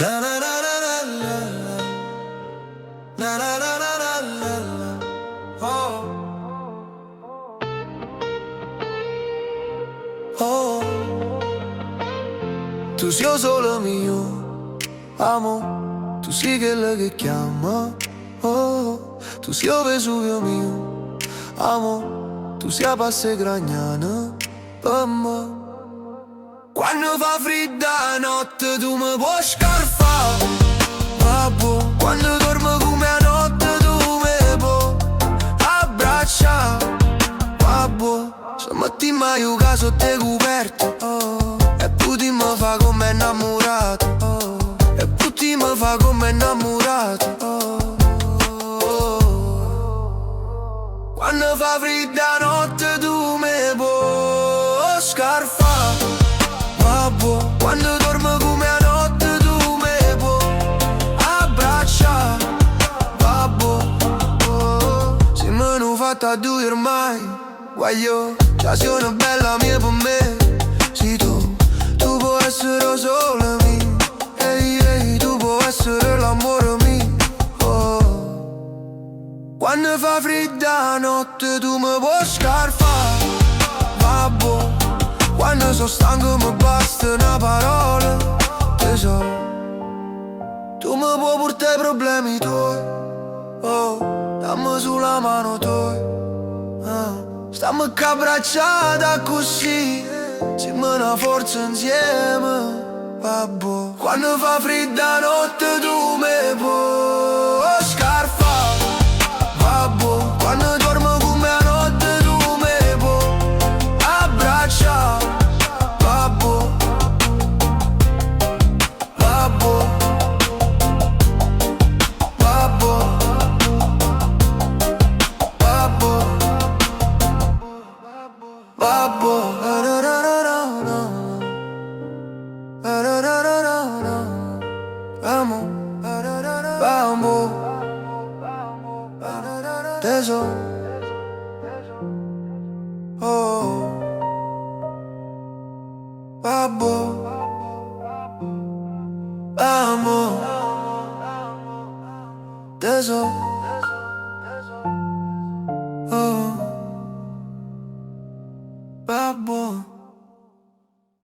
La la la la la la la la la la la la la. Oh. Oh. Tu sei solo mio, amo, tu sei quello che chiama. Oh. Tu sei il vesuvio mio, amo, tu sei a passe Gragnàno per me. Quando fa fredda notte tu mi puoi scarfà, babbo. Quando dormo come a notte tu mi puoi abbraccià, babbo. Se mettimm a jucà sotto le cupèrte, oh. E putimmo fa come nnammùrate, oh. E putimmo fa come nnammùrate, oh. Quando fa fredda notte tu mi puoi scarfà, babbo. Quando dormo come a notte tu mi puoi abbraccià, babbo. Oh. Simm nu fatto a dduje ormai, Guaglio, Ciaciona bella mia per me. Sì tu puoi essere solo mio. Ehi-ey, tu puoi essere l'amore mio. Oh. Quando fa fredda notte tu mi puoi scarfà, babbo. Quando sono stanco mi basta una parola, tesoro. Tu mi puoi portare i problemi tuoi, oh. Dammi sulla mano tua, stammi abbracciata così, siamo una forza insieme, babbo. Quando fa fredda notte tu mi puoi scarfà, babbo. Quando dormo come a notte tu mi puoi abbraccià, babbo, babbo, babbo, babbo, babbo. Amo, bambo, teso, oh, babbo, bambo, teso.